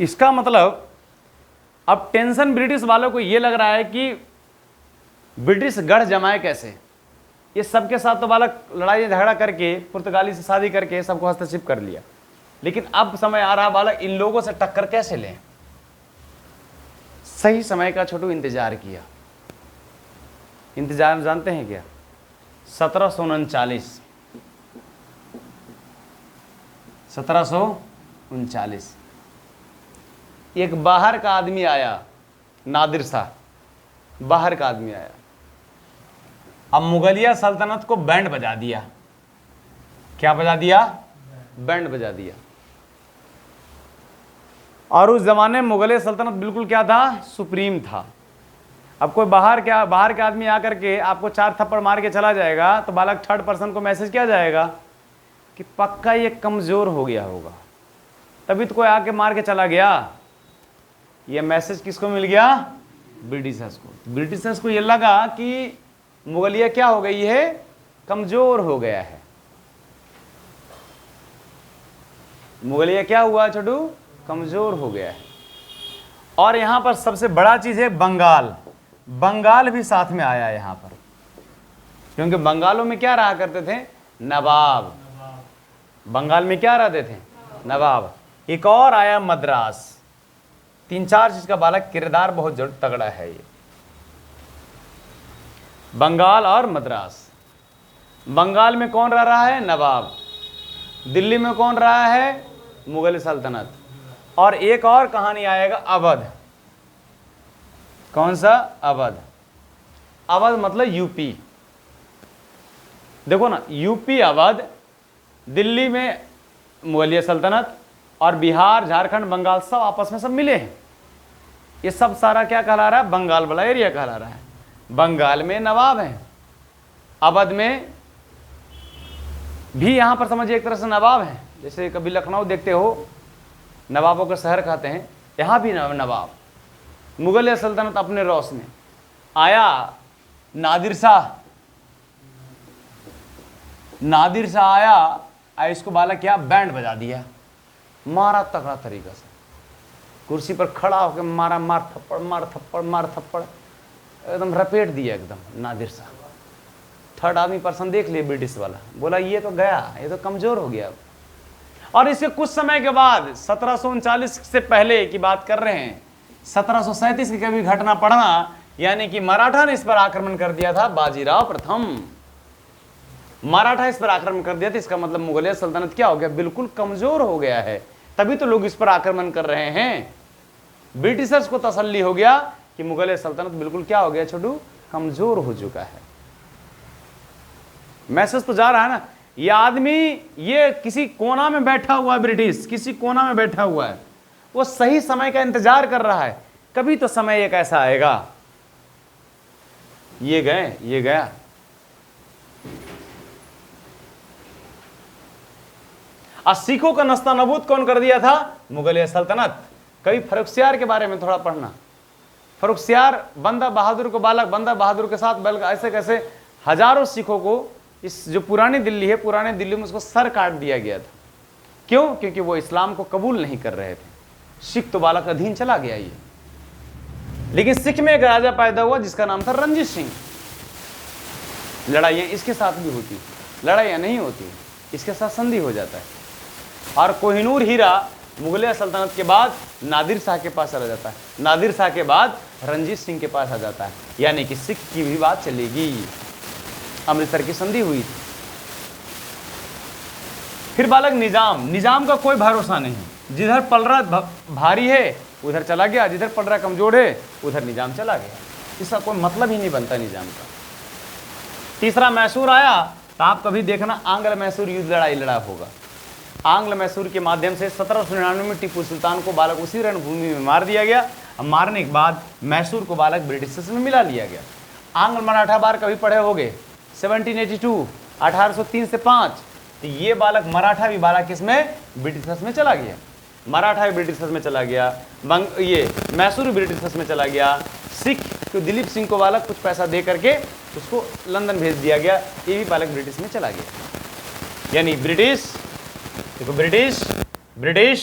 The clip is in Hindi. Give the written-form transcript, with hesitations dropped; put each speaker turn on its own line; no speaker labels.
इसका मतलब अब टेंशन ब्रिटिश वालों को यह लग रहा है कि ब्रिटिश गढ़ जमाए कैसे। ये सबके साथ तो बालक लड़ाई झगड़ा करके पुर्तगाली से शादी करके सबको हस्तक्षेप कर लिया, लेकिन अब समय आ रहा बालक इन लोगों से टक्कर कैसे लें। सही समय का छोटू इंतजार किया। इंतजार जानते हैं क्या? 1739 एक बाहर का आदमी आया, नादिर शाह, बाहर का आदमी आया। अब मुगलिया सल्तनत को बैंड बजा दिया। क्या बजा दिया? बैंड बजा दिया। और उस जमाने में मुगलिया सल्तनत बिल्कुल क्या था? सुप्रीम था। अब कोई बाहर के आदमी आकर के आपको 4 थप्पड़ मार के चला जाएगा तो बालक थर्ड पर्सन को मैसेज किया जाएगा कि पक्का ये कमजोर हो गया होगा, तभी तो कोई आके मार के चला गया। ये मैसेज किसको मिल गया? ब्रिटिशर्स को। ब्रिटिशर्स को ये लगा कि मुगलिया क्या हो गई है? कमजोर हो गया है। मुगलिया क्या हुआ छोटू? कमजोर हो गया है। और यहां पर सबसे बड़ा चीज है बंगाल। बंगाल भी साथ में आया यहां पर, क्योंकि बंगालों में क्या रहा करते थे? नवाब। बंगाल में क्या रहते थे? नवाब। एक और आया मद्रास। 3-4 चीज का बालक किरदार बहुत तगड़ा है ये, बंगाल और मद्रास। बंगाल में कौन रह रहा है? नवाब। दिल्ली में कौन रहा है? मुगल सल्तनत। और एक और कहानी आएगा, अवध। कौन सा? अवध। अवध मतलब यूपी। देखो ना, यूपी अवध, दिल्ली में मुगलिया सल्तनत, और बिहार, झारखंड, बंगाल सब आपस में सब मिले हैं। ये सब सारा क्या कहला रहा है? बंगाल वाला एरिया कहला रहा है। बंगाल में नवाब हैं, अवध में भी यहां पर समझिए एक तरह से नवाब हैं। जैसे कभी लखनऊ देखते हो, नवाबों का शहर कहते हैं, यहां भी नवाब। मुगलिया सल्तनत अपने रौस में आया। नादिर शाह आया, इसको बालक क्या? बैंड बजा दिया। मारा तगड़ा तरीका से, कुर्सी पर खड़ा होकर मारा, मार थप्पड़, एकदम रपेट दिया एकदम नादिर शाह। थर्ड आदमी पर्सन देख लिया ब्रिटिश वाला, बोला ये तो गया, ये तो कमजोर हो गया। और इसके कुछ समय के बाद 1739 से पहले की बात कर रहे हैं, 1737 की कभी घटना पढ़ना, यानी कि मराठा ने इस पर आक्रमण कर दिया था। बाजीराव प्रथम, मराठा इस पर आक्रमण कर दिया था। इसका मतलब मुगलिया सल्तनत क्या हो गया? बिल्कुल कमजोर हो गया है। तभी तो लोग इस पर आक्रमण कर रहे हैं। ब्रिटिशर्स को तसल्ली हो गया कि मुगलिया सल्तनत बिल्कुल क्या हो गया छोटू? कमजोर हो चुका है। मैसेज तो जा रहा है ना। ये आदमी ये किसी कोना में बैठा हुआ है, ब्रिटिश किसी कोना में बैठा हुआ है, वो सही समय का इंतजार कर रहा है। कभी तो समय एक ऐसा आएगा। ये गए, ये गया। और सिखों का नस्ता नबूद कौन कर दिया था? मुगलिया सल्तनत। कभी फर्रुखसियार के बारे में थोड़ा पढ़ना। फर्रुखसियार बंदा बहादुर को, बालक बंदा बहादुर के साथ बल्कि ऐसे कैसे हजारों सिखों को, इस जो पुरानी दिल्ली है, पुरानी दिल्ली में उसको सर काट दिया गया था। क्यों? क्योंकि वो इस्लाम को कबूल नहीं कर रहे थे। सिख तो बालक अधीन चला गया ये। लेकिन सिख में एक राजा पैदा हुआ जिसका नाम था रणजीत सिंह। लड़ाइयां इसके साथ भी होती, लड़ाइयां नहीं होती, इसके साथ संधि हो जाता है। और कोहिनूर हीरा मुगलिया सल्तनत के बाद नादिर शाह के पास चला जाता है, नादिर शाह के बाद रणजीत सिंह के पास आ जाता है। यानी कि सिख की भी बात चलेगी। अमृतसर की संधि हुई थी। फिर बालक निजाम का कोई भरोसा नहीं। जिधर पलरा भारी है उधर चला गया, जिधर पलरा कमजोर है उधर निजाम चला गया। इसका कोई मतलब ही नहीं बनता निजाम का। तीसरा मैसूर आया, तो आप कभी देखना आंग्ल मैसूर युद्ध लड़ा होगा। आंग्ल मैसूर के माध्यम से 1799 में टीपू सुल्तान को बालक उसी रणभूमि में मार दिया गया। अब मारने के बाद मैसूर को बालक ब्रिटिशर्स में मिला लिया गया। आंग्ल मराठा बार कभी पढ़े होंगे, 1782, 1803 से 5। तो ये बालक मराठा भी बालक किसमें? ब्रिटिशर्स में चला गया। मराठा भी ब्रिटिशर्स में चला गया, ये मैसूर भी ब्रिटिशर्स में चला गया। सिख तो दिलीप सिंह को बालक कुछ पैसा दे करके उसको लंदन भेज दिया गया, ये भी बालक ब्रिटिश में चला गया। यानी ब्रिटिश
देखो ब्रिटिश ब्रिटिश